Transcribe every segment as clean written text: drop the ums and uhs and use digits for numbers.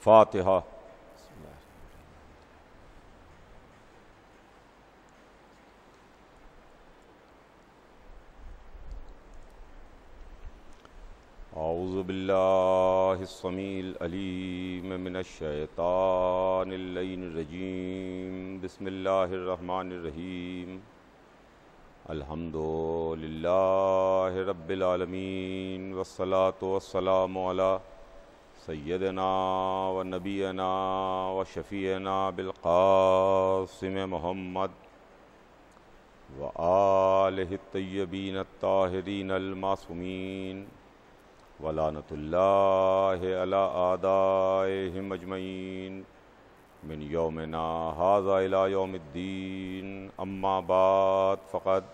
فاتحہ۔ اعوذ باللہ السمیع العلیم من الشیطان اللعین الرجیم، بسم اللہ الرحمن الرحیم، الحمد للہ رب العالمین، والصلاة والسلام علی سیدنا و نبینا و شفیعنا بالقاسم محمد و آلہ الطیبین الطاہرین المعصومین، ولعنۃ اللہ علی اعدائہم اجمعین من یومنا ھذا الی یوم الدین، اما بعد فقد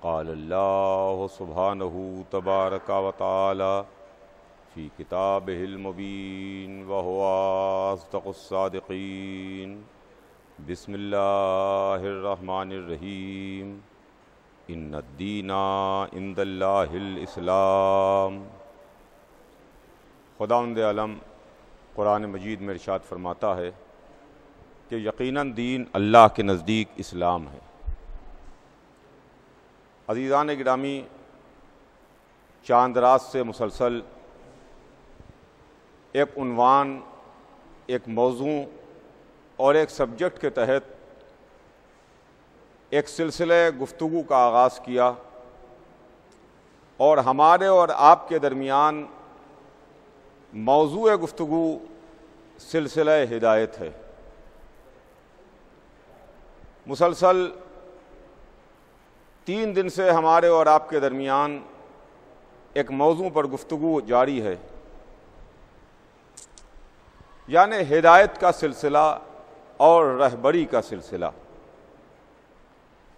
قال اللہ سبحانہ تبارک و تعالی فی کتابہ المبین وہو اصدق الصادقین، بسم اللہ الرحمن الرحیم، ان الدین عند اللہ الاسلام۔ خداوند عالم قرآن مجید میں ارشاد فرماتا ہے کہ یقیناً دین اللہ کے نزدیک اسلام ہے۔ عزیزان گرامی، چاند رات سے مسلسل ایک عنوان، ایک موضوع اور ایک سبجیکٹ کے تحت ایک سلسلہ گفتگو کا آغاز کیا، اور ہمارے اور آپ کے درمیان موضوع گفتگو سلسلہ ہدایت ہے۔ مسلسل 3 دن سے ہمارے اور آپ کے درمیان ایک موضوع پر گفتگو جاری ہے، یعنی ہدایت کا سلسلہ اور رہبری کا سلسلہ۔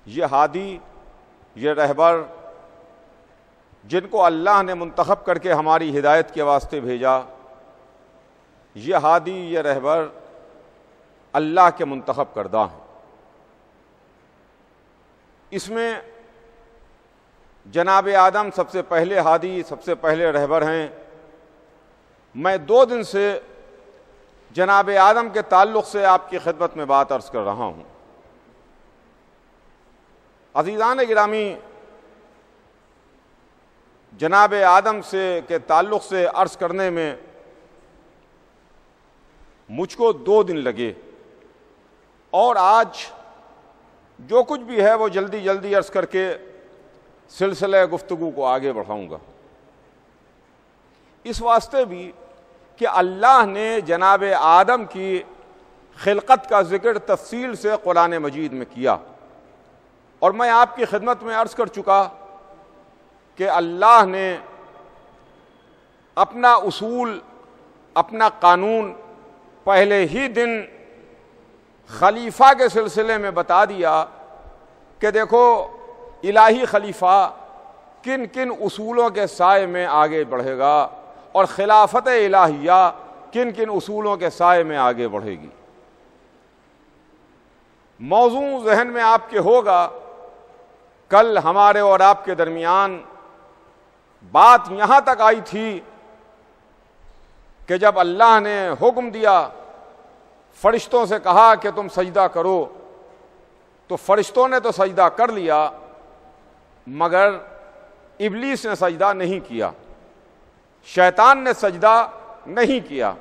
یہ ہادی، یہ رہبر جن کو اللہ نے منتخب کر کے ہماری ہدایت کے واسطے بھیجا، یہ ہادی، یہ رہبر اللہ کے منتخب کردہ ہیں۔ اس میں جناب آدم سب سے پہلے ہادی، سب سے پہلے رہبر ہیں۔ میں 2 دن سے جناب آدم کے تعلق سے آپ کی خدمت میں بات عرض کر رہا ہوں۔ عزیزان گرامی، جناب آدم کے تعلق سے عرض کرنے میں مجھ کو 2 دن لگے، اور آج جو کچھ بھی ہے وہ جلدی عرض کر کے سلسلہ گفتگو کو آگے بڑھاؤں گا۔ اس واسطے بھی کہ اللہ نے جناب آدم کی خلقت کا ذکر تفصیل سے قرآن مجید میں کیا، اور میں آپ کی خدمت میں عرض کر چکا کہ اللہ نے اپنا اصول، اپنا قانون پہلے ہی دن خلیفہ کے سلسلے میں بتا دیا کہ دیکھو الہی خلیفہ کن کن اصولوں کے سائے میں آگے بڑھے گا، اور خلافت الہیہ کن کن اصولوں کے سائے میں آگے بڑھے گی۔ موضوع ذہن میں آپ کے ہوگا، کل ہمارے اور آپ کے درمیان بات یہاں تک آئی تھی کہ جب اللہ نے حکم دیا، فرشتوں سے کہا کہ تم سجدہ کرو، تو فرشتوں نے تو سجدہ کر لیا، مگر ابلیس نے سجدہ نہیں کیا، شیطان نے سجدہ نہیں کیا۔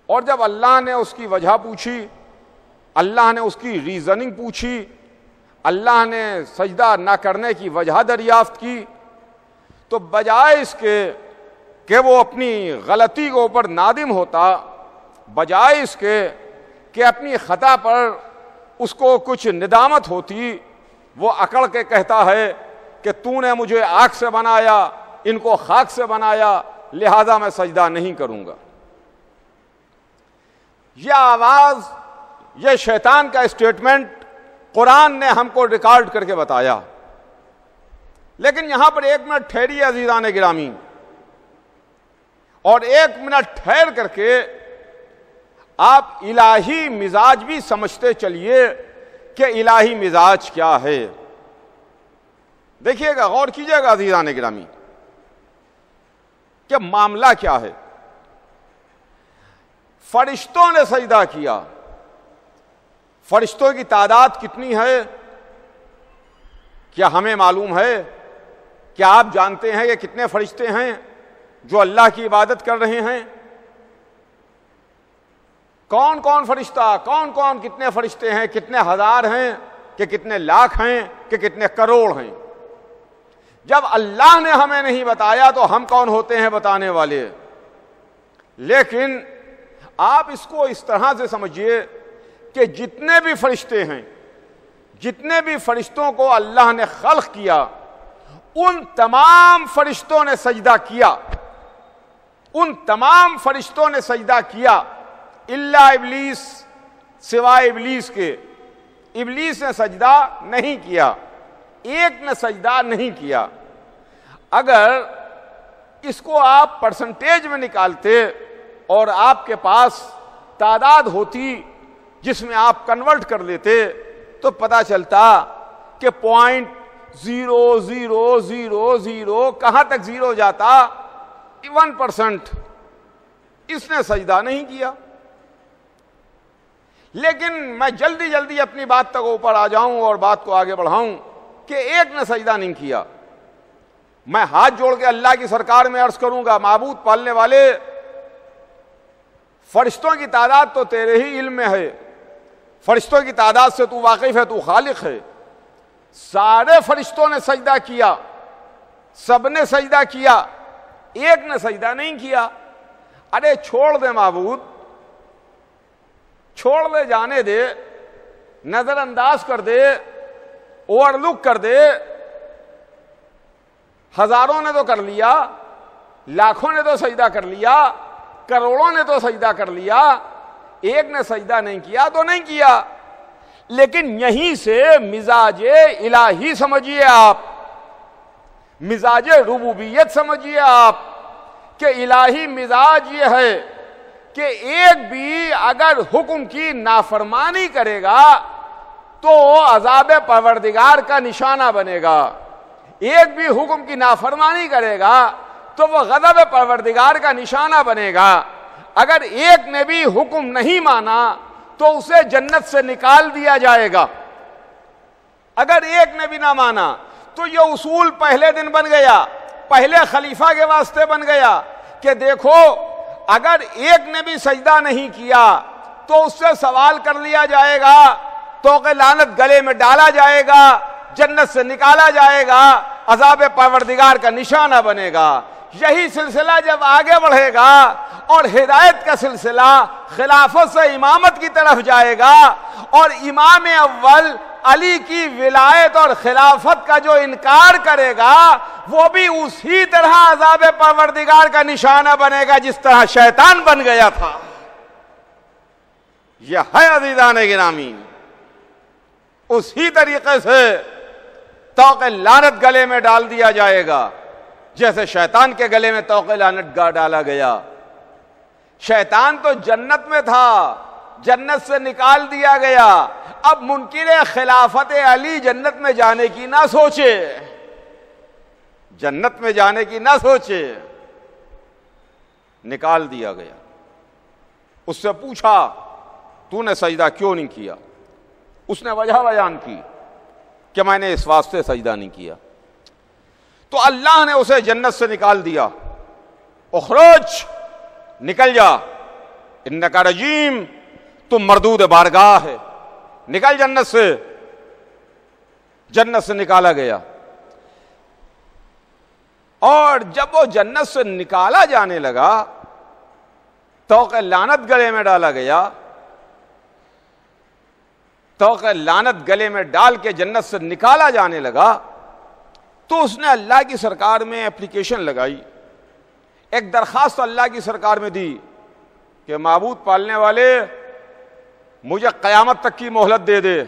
اور جب اللہ نے اس کی وجہ پوچھی، اللہ نے اس کی ریزننگ پوچھی، اللہ نے سجدہ نہ کرنے کی وجہ دریافت کی، تو بجائے اس کے کہ وہ اپنی غلطی کے اوپر نادم ہوتا، بجائے اس کے کہ اپنی خطا پر اس کو کچھ ندامت ہوتی، وہ اکڑ کے کہتا ہے کہ تو نے مجھے آگ سے بنایا، ان کو خاک سے بنایا، لہذا میں سجدہ نہیں کروں گا۔ یہ آواز، یہ شیطان کا اسٹیٹمنٹ قرآن نے ہم کو ریکارڈ کر کے بتایا لیکن یہاں پر 1 منٹ ٹھہریے عزیزان گرامی، اور 1 منٹ ٹھہر کر کے آپ الہی مزاج بھی سمجھتے چلیے کہ الہی مزاج کیا ہے۔ دیکھیے گا، غور کیجیے گا عزیزان گرامی کہ معاملہ کیا ہے۔ فرشتوں نے سجدہ کیا، فرشتوں کی تعداد کتنی ہے کیا ہمیں معلوم ہے؟ کیا آپ جانتے ہیں کہ کتنے فرشتے ہیں جو اللہ کی عبادت کر رہے ہیں؟ کون کون فرشتہ، کون کون کتنے فرشتے ہیں، کتنے ہزار ہیں کہ کتنے لاکھ ہیں کہ کتنے کروڑ ہیں؟ جب اللہ نے ہمیں نہیں بتایا تو ہم کون ہوتے ہیں بتانے والے؟ لیکن آپ اس کو اس طرح سے سمجھیے کہ جتنے بھی فرشتے ہیں، جتنے بھی فرشتوں کو اللہ نے خلق کیا، ان تمام فرشتوں نے سجدہ کیا، ان تمام فرشتوں نے سجدہ کیا الا ابلیس، سوائے ابلیس کے۔ ابلیس نے سجدہ نہیں کیا، ایک نے سجدہ نہیں کیا۔ اگر اس کو آپ پرسنٹیج میں نکالتے اور آپ کے پاس تعداد ہوتی جس میں آپ کنورٹ کر لیتے تو پتہ چلتا کہ 0.0000 کہاں تک زیرو جاتا؟ 1%۔ اس نے سجدہ نہیں کیا۔ لیکن میں جلدی جلدی اپنی بات تک اوپر آ جاؤں اور بات کو آگے بڑھاؤں کہ ایک نے سجدہ نہیں کیا۔ میں ہاتھ جوڑ کے اللہ کی سرکار میں عرض کروں گا، معبود پالنے والے، فرشتوں کی تعداد تو تیرے ہی علم میں ہے، فرشتوں کی تعداد سے تو واقف ہے، تو خالق ہے۔ سارے فرشتوں نے سجدہ کیا، سب نے سجدہ کیا، ایک نے سجدہ نہیں کیا۔ ارے چھوڑ دے معبود، چھوڑ دے، جانے دے، نظر انداز کر دے، اوور لک کر دے۔ ہزاروں نے تو کر لیا، لاکھوں نے تو سجدہ کر لیا، کروڑوں نے تو سجدہ کر لیا، ایک نے سجدہ نہیں کیا تو نہیں کیا۔ لیکن یہیں سے مزاج الہی سمجھیے آپ، مزاج ربوبیت سمجھیے آپ کہ الہی مزاج یہ ہے کہ ایک بھی اگر حکم کی نافرمانی کرے گا تو عذاب پروردگار کا نشانہ بنے گا، ایک بھی حکم کی نافرمانی کرے گا تو وہ غضب پروردگار کا نشانہ بنے گا۔ اگر ایک نے بھی حکم نہیں مانا تو اسے جنت سے نکال دیا جائے گا۔ اگر ایک نے بھی نہ مانا تو یہ اصول پہلے دن بن گیا، پہلے خلیفہ کے واسطے بن گیا کہ دیکھو اگر ایک نے بھی سجدہ نہیں کیا تو اس سے سوال کر لیا جائے گا، توق لعنت گلے میں ڈالا جائے گا، جنت سے نکالا جائے گا، عذاب پروردگار کا نشانہ بنے گا۔ یہی سلسلہ جب آگے بڑھے گا اور ہدایت کا سلسلہ خلافت سے امامت کی طرف جائے گا اور امام اول علی کی ولایت اور خلافت کا جو انکار کرے گا وہ بھی اسی طرح عذاب پروردگار کا نشانہ بنے گا جس طرح شیطان بن گیا تھا۔ یہ ہے عزیزان گرامی، اسی طریقے سے توق لعنت گلے میں ڈال دیا جائے گا جیسے شیطان کے گلے میں توق لعنت ڈالا گیا۔ شیطان تو جنت میں تھا، جنت سے نکال دیا گیا، اب منکر خلافت علی جنت میں جانے کی نہ سوچے، جنت میں جانے کی نہ سوچے، نکال دیا گیا۔ اس سے پوچھا تو نے سجدہ کیوں نہیں کیا؟ اس نے وجہ بیان کی کہ میں نے اس واسطے سجدہ نہیں کیا۔ تو اللہ نے اسے جنت سے نکال دیا، اخرج، نکل جا، انکا رجیم، تم مردود بارگاہ ہے، نکل جنت سے۔ جنت سے نکالا گیا، اور جب وہ جنت سے نکالا جانے لگا توق لعنت گلے میں ڈالا گیا، توق لعنت گلے میں ڈال کے جنت سے نکالا جانے لگا تو اس نے اللہ کی سرکار میں اپلیکیشن لگائی، ایک درخواست اللہ کی سرکار میں دی کہ معبود پالنے والے مجھے قیامت تک کی مہلت دے دے،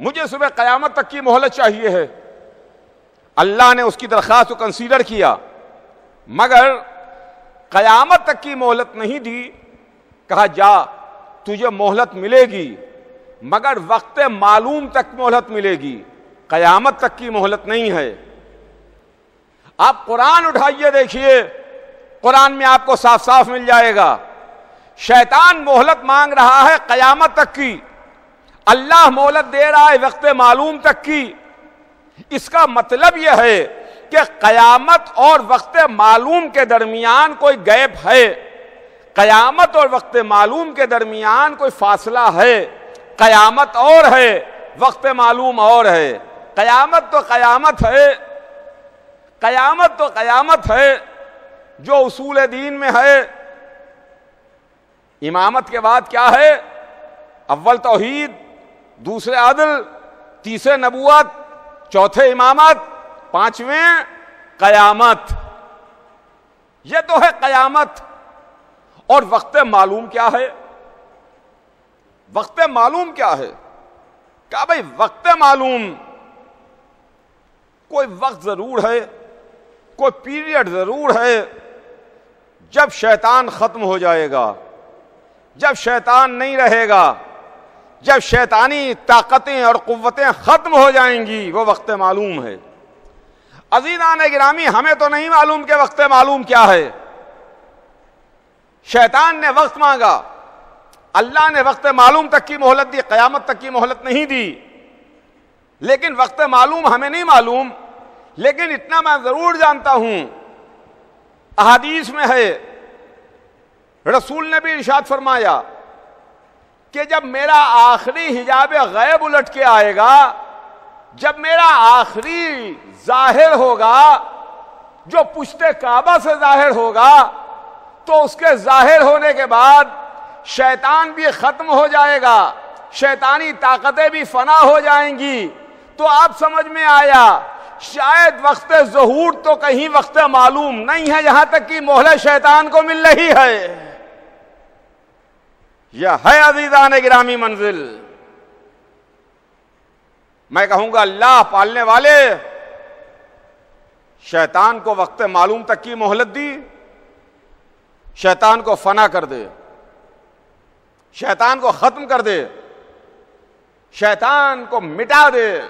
مجھے صبح قیامت تک کی مہلت چاہیے ہے. اللہ نے اس کی درخواست کو کنسیڈر کیا مگر قیامت تک کی مہلت نہیں دی. کہا جا تجھے مہلت ملے گی مگر وقت معلوم تک مہلت ملے گی, قیامت تک کی مہلت نہیں ہے. آپ قرآن اٹھائیے دیکھیے, قرآن میں آپ کو صاف صاف مل جائے گا. شیطان مہلت مانگ رہا ہے قیامت تک کی, اللہ مہلت دے رہا ہے وقت معلوم تک کی. اس کا مطلب یہ ہے کہ قیامت اور وقت معلوم کے درمیان کوئی گیپ ہے, قیامت اور وقت معلوم کے درمیان کوئی فاصلہ ہے. قیامت اور ہے, وقت معلوم اور ہے. قیامت تو قیامت ہے, قیامت تو قیامت ہے جو اصول دین میں ہے. امامت کے بعد کیا ہے؟ اول توحید, دوسرے عدل, تیسرے نبوت, چوتھے امامت, پانچویں قیامت. یہ تو ہے قیامت. اور وقت معلوم کیا ہے؟ وقت معلوم کیا ہے؟ کہا بھائی وقت معلوم کوئی وقت ضرور ہے, کوئی پیریڈ ضرور ہے جب شیطان ختم ہو جائے گا, جب شیطان نہیں رہے گا, جب شیطانی طاقتیں اور قوتیں ختم ہو جائیں گی, وہ وقت معلوم ہے. عزیزان گرامی, ہمیں تو نہیں معلوم کہ وقت معلوم کیا ہے. شیطان نے وقت مانگا, اللہ نے وقت معلوم تک کی مہلت دی, قیامت تک کی مہلت نہیں دی. لیکن وقت معلوم ہمیں نہیں معلوم. لیکن اتنا میں ضرور جانتا ہوں, احادیث میں ہے, رسول نے بھی ارشاد فرمایا کہ جب میرا آخری حجاب غیب الٹ کے آئے گا, جب میرا آخری ظاہر ہوگا جو پشت کعبہ سے ظاہر ہوگا, تو اس کے ظاہر ہونے کے بعد شیطان بھی ختم ہو جائے گا, شیطانی طاقتیں بھی فنا ہو جائیں گی. تو آپ سمجھ میں آیا شاید وقت ظہور تو کہیں وقت معلوم نہیں ہے, یہاں تک کہ مہلت شیطان کو مل رہی ہے. یہ ہے عزیزان گرامی منزل. میں کہوں گا اللہ پالنے والے, شیطان کو وقت معلوم تک کی مہلت دی, شیطان کو فنا کر دے, شیطان کو ختم کر دے, شیطان کو مٹا دے,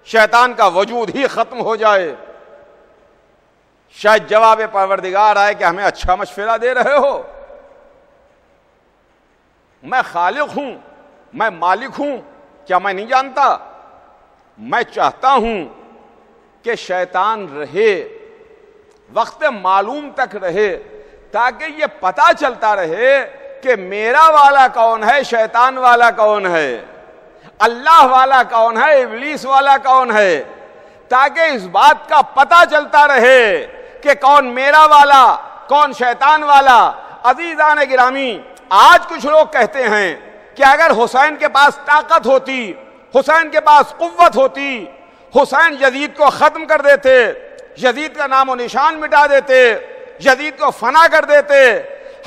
شیطان کا وجود ہی ختم ہو جائے. شاید جواب پروردگار آئے کہ ہمیں اچھا مشورہ دے رہے ہو, میں خالق ہوں, میں مالک ہوں, کیا میں نہیں جانتا؟ میں چاہتا ہوں کہ شیطان رہے, وقت معلوم تک رہے, تاکہ یہ پتہ چلتا رہے کہ میرا والا کون ہے, شیطان والا کون ہے, اللہ والا کون ہے, ابلیس والا کون ہے, تاکہ اس بات کا پتہ چلتا رہے کہ کون میرا والا, کون شیطان والا. عزیزان گرامی, آج کچھ لوگ کہتے ہیں کہ اگر حسین کے پاس طاقت ہوتی, حسین کے پاس قوت ہوتی, حسین یزید کو ختم کر دیتے, یزید کا نام و نشان مٹا دیتے, یزید کو فنا کر دیتے.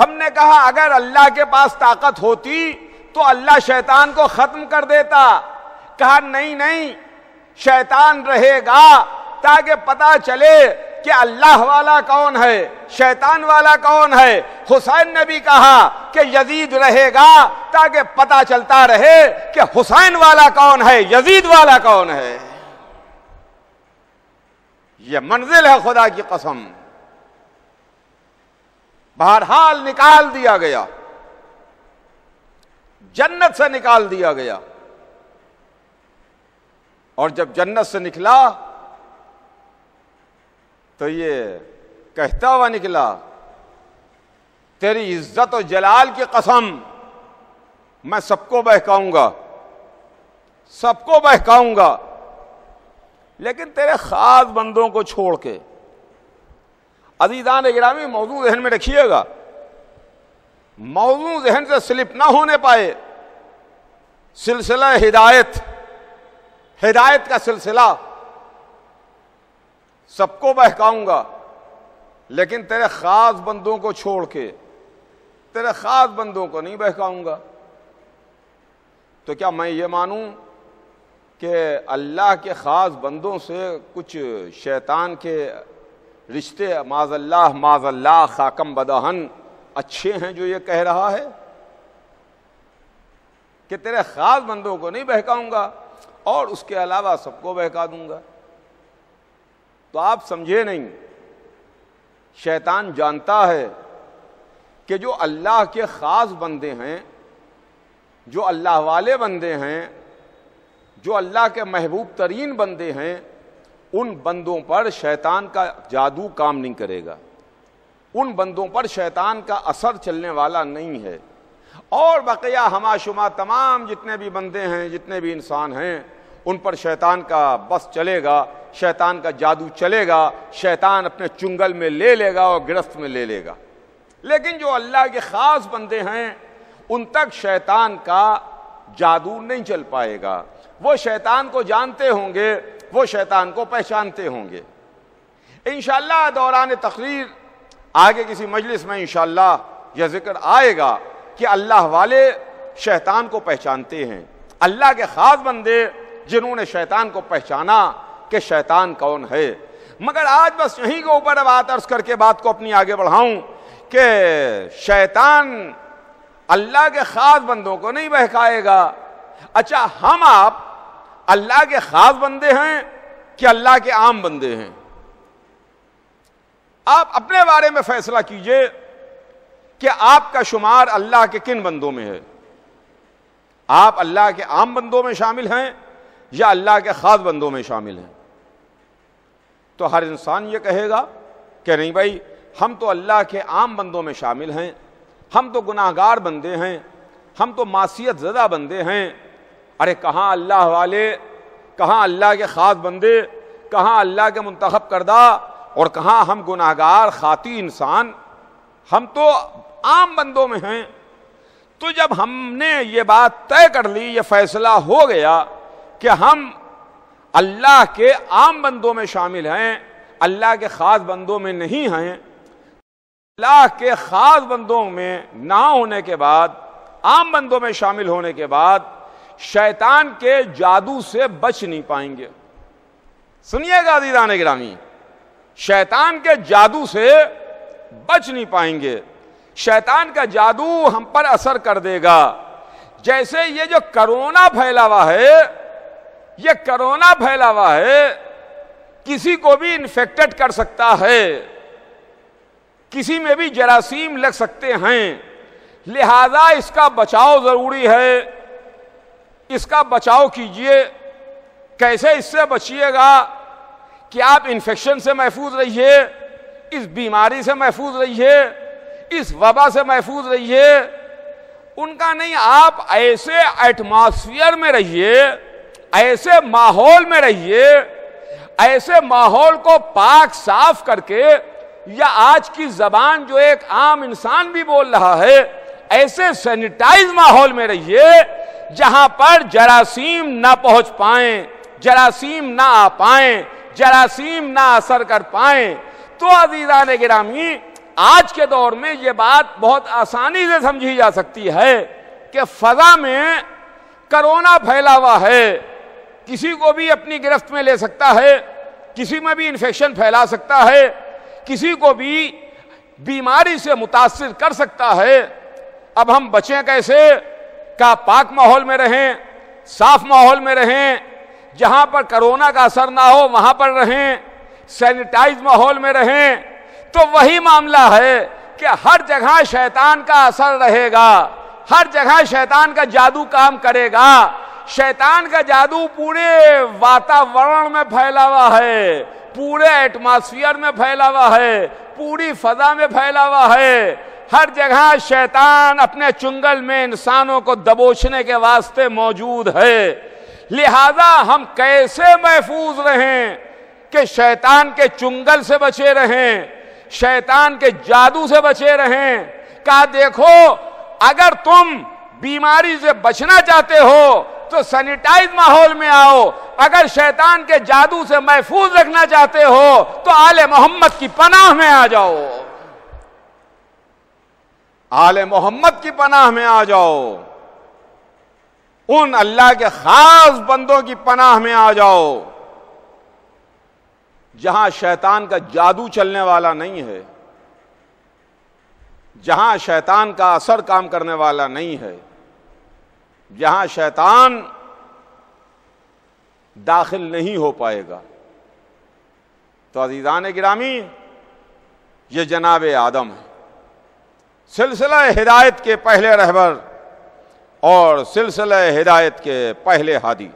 ہم نے کہا اگر اللہ کے پاس طاقت ہوتی تو اللہ شیطان کو ختم کر دیتا. کہا نہیں نہیں, شیطان رہے گا تاکہ پتہ چلے کہ اللہ والا کون ہے, شیطان والا کون ہے. حسین نے بھی کہا کہ یزید رہے گا تاکہ پتہ چلتا رہے کہ حسین والا کون ہے, یزید والا کون ہے. یہ منزل ہے خدا کی قسم. بہرحال نکال دیا گیا, جنت سے نکال دیا گیا. اور جب جنت سے نکلا تو یہ کہتا ہوا نکلا, تیری عزت و جلال کی قسم میں سب کو بہکاؤں گا, سب کو بہکاؤں گا, لیکن تیرے خاص بندوں کو چھوڑ کے. عزیزان گرامی, موضوع ذہن میں رکھیے گا, موضوع ذہن سے سلپ نہ ہونے پائے. سلسلہ ہدایت, ہدایت کا سلسلہ, سب کو بہکاؤں گا لیکن تیرے خاص بندوں کو چھوڑ کے, تیرے خاص بندوں کو نہیں بہکاؤں گا. تو کیا میں یہ مانوں کہ اللہ کے خاص بندوں سے کچھ شیطان کے رشتے معاذ اللہ خاکم بدہن اچھے ہیں جو یہ کہہ رہا ہے کہ تیرے خاص بندوں کو نہیں بہکاؤں گا اور اس کے علاوہ سب کو بہکا دوں گا؟ تو آپ سمجھے نہیں، شیطان جانتا ہے کہ جو اللہ کے خاص بندے ہیں، جو اللہ والے بندے ہیں، جو اللہ کے محبوب ترین بندے ہیں، ان بندوں پر شیطان کا جادو کام نہیں کرے گا، ان بندوں پر شیطان کا اثر چلنے والا نہیں ہے۔ اور بقیہ ہما شما تمام جتنے بھی بندے ہیں، جتنے بھی انسان ہیں، ان پر شیطان کا بس چلے گا، شیطان کا جادو چلے گا، شیطان اپنے چنگل میں لے لے گا اور گرفت میں لے لے گا۔ لیکن جو اللہ کے خاص بندے ہیں ان تک شیطان کا جادو نہیں چل پائے گا، وہ شیطان کو جانتے ہوں گے، وہ شیطان کو پہچانتے ہوں گے۔ انشاءاللہ دوران تقریر آگے کسی مجلس میں انشاءاللہ یہ ذکر آئے گا کہ اللہ والے شیطان کو پہچانتے ہیں، اللہ کے خاص بندے جنہوں نے شیطان کو پہچانا کہ شیطان کون ہے۔ مگر آج بس یہیں کے اوپر بات عرض کر کے بات کو اپنی آگے بڑھاؤں کہ شیطان اللہ کے خاص بندوں کو نہیں بہکائے گا۔ اچھا، ہم آپ اللہ کے خاص بندے ہیں کہ اللہ کے عام بندے ہیں؟ آپ اپنے بارے میں فیصلہ کیجئے کہ آپ کا شمار اللہ کے کن بندوں میں ہے۔ آپ اللہ کے عام بندوں میں شامل ہیں یا اللہ کے خاص بندوں میں شامل ہیں؟ تو ہر انسان یہ کہے گا کہ نہیں بھائی، ہم تو اللہ کے عام بندوں میں شامل ہیں، ہم تو گناہگار بندے ہیں، ہم تو معصیت زدہ بندے ہیں۔ ارے کہاں اللہ والے، کہاں اللہ کے خاص بندے، کہاں اللہ کے منتخب کردہ، اور کہاں ہم گناہگار خاطی انسان، ہم تو عام بندوں میں ہیں۔ تو جب ہم نے یہ بات طے کر لی، یہ فیصلہ ہو گیا کہ ہم اللہ کے عام بندوں میں شامل ہیں، اللہ کے خاص بندوں میں نہیں ہیں، اللہ کے خاص بندوں میں نہ ہونے کے بعد، عام بندوں میں شامل ہونے کے بعد شیطان کے جادو سے بچ نہیں پائیں گے۔ سنیے گا عزیزان گرامی، شیطان کے جادو سے بچ نہیں پائیں گے۔ شیطان کا جادو ہم پر اثر کر دے گا۔ جیسے یہ جو کرونا پھیلا ہوا ہے، یہ کرونا پھیلا ہوا ہے، کسی کو بھی انفیکٹڈ کر سکتا ہے، کسی میں بھی جراثیم لگ سکتے ہیں، لہذا اس کا بچاؤ ضروری ہے۔ اس کا بچاؤ کیجئے۔ کیسے اس سے بچیے گا کہ آپ انفیکشن سے محفوظ رہیے، اس بیماری سے محفوظ رہیے، اس وبا سے محفوظ رہیے۔ ان کا نہیں، آپ ایسے ایٹماسفیئر میں رہیے، ایسے ماحول میں رہیے، ایسے ماحول کو پاک صاف کر کے، یا آج کی زبان جو ایک عام انسان بھی بول رہا ہے، ایسے سینیٹائز ماحول میں رہیے جہاں پر جراثیم نہ پہنچ پائیں، جراثیم نہ آ پائیں، جراثیم نہ اثر کر پائیں۔ تو عزیزان گرامی، آج کے دور میں یہ بات بہت آسانی سے سمجھی جا سکتی ہے کہ فضا میں کرونا پھیلا ہوا ہے، کسی کو بھی اپنی گرفت میں لے سکتا ہے، کسی میں بھی انفیکشن پھیلا سکتا ہے، کسی کو بھی بیماری سے متاثر کر سکتا ہے۔ اب ہم بچیں کیسے؟ کہ پاک ماحول میں رہیں، صاف ماحول میں رہیں، جہاں پر کرونا کا اثر نہ ہو وہاں پر رہیں، سینیٹائز ماحول میں رہیں۔ تو وہی معاملہ ہے کہ ہر جگہ شیطان کا اثر رہے گا، ہر جگہ شیطان کا جادو کام کرے گا۔ شیطان کا جادو پورے واتاورن میں پھیلا ہوا ہے، پورے ایٹماسفیئر میں پھیلا ہوا ہے، پوری فضا میں پھیلا ہوا ہے۔ ہر جگہ شیطان اپنے چنگل میں انسانوں کو دبوچنے کے واسطے موجود ہے۔ لہذا ہم کیسے محفوظ رہیں کہ شیطان کے چنگل سے بچے رہیں، شیطان کے جادو سے بچے رہیں؟ کہا دیکھو، اگر تم بیماری سے بچنا چاہتے ہو تو سینیٹائز ماحول میں آؤ، اگر شیطان کے جادو سے محفوظ رکھنا چاہتے ہو تو آل محمد کی پناہ میں آ جاؤ، آل محمد کی پناہ میں آ جاؤ۔ ان اللہ کے خاص بندوں کی پناہ میں آ جاؤ جہاں شیطان کا جادو چلنے والا نہیں ہے، جہاں شیطان کا اثر کام کرنے والا نہیں ہے، جہاں شیطان داخل نہیں ہو پائے گا۔ تو عزیزان گرامی، یہ جناب آدم ہے، سلسلہ ہدایت کے پہلے رہبر اور سلسلہ ہدایت کے پہلے ہادی۔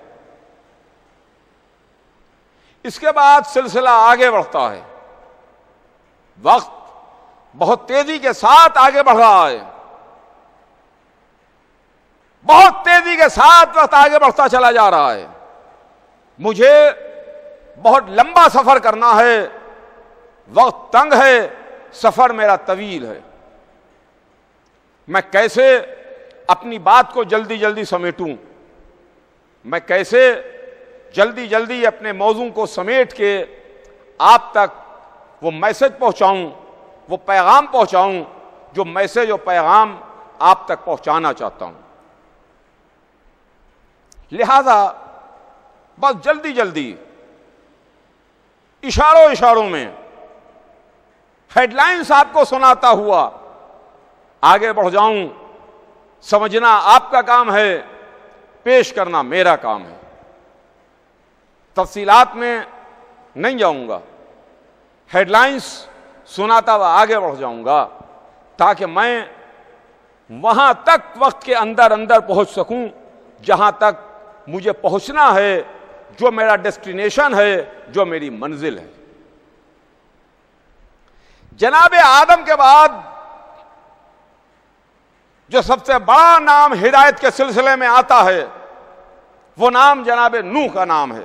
اس کے بعد سلسلہ آگے بڑھتا ہے، وقت بہت تیزی کے ساتھ آگے بڑھ رہا ہے، بہت تیزی کے ساتھ وقت آگے بڑھتا چلا جا رہا ہے۔ مجھے بہت لمبا سفر کرنا ہے، وقت تنگ ہے، سفر میرا طویل ہے، میں کیسے اپنی بات کو جلدی جلدی سمیٹوں، میں کیسے جلدی جلدی اپنے موضوع کو سمیٹ کے آپ تک وہ میسج پہنچاؤں، وہ پیغام پہنچاؤں جو میسج اور پیغام آپ تک پہنچانا چاہتا ہوں۔ لہذا بس جلدی جلدی اشاروں میں ہیڈ لائنز آپ کو سناتا ہوا آگے بڑھ جاؤں۔ سمجھنا آپ کا کام ہے، پیش کرنا میرا کام ہے۔ تفصیلات میں نہیں جاؤں گا، ہیڈ لائنز سناتا ہوا آگے بڑھ جاؤں گا تاکہ میں وہاں تک وقت کے اندر پہنچ سکوں جہاں تک مجھے پہنچنا ہے، جو میرا ڈیسٹینیشن ہے، جو میری منزل ہے۔ جناب آدم کے بعد جو سب سے بڑا نام ہدایت کے سلسلے میں آتا ہے وہ نام جناب نوح کا نام ہے۔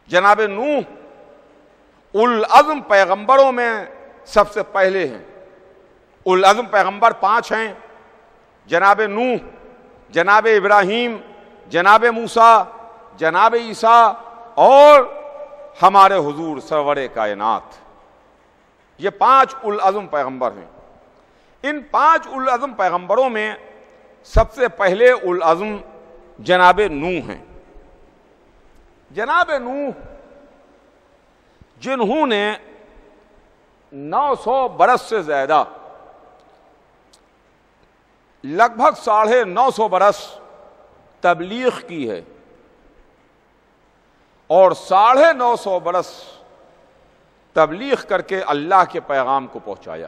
جناب نوح اولوالعزم پیغمبروں میں سب سے پہلے ہیں۔ اولوالعزم پیغمبر 5 ہیں، جناب نوح، جناب ابراہیم، جناب موسیٰ، جناب عیسیٰ اور ہمارے حضور سرور کائنات۔ یہ 5 اولوالعزم پیغمبر ہیں۔ ان 5 اولوالعزم پیغمبروں میں سب سے پہلے اولوالعزم جناب نوح ہیں۔ جناب نوح جنہوں نے 900 برس سے زیادہ، لگ بھگ 950 برس تبلیغ کی ہے اور 950 برس تبلیغ کر کے اللہ کے پیغام کو پہنچایا،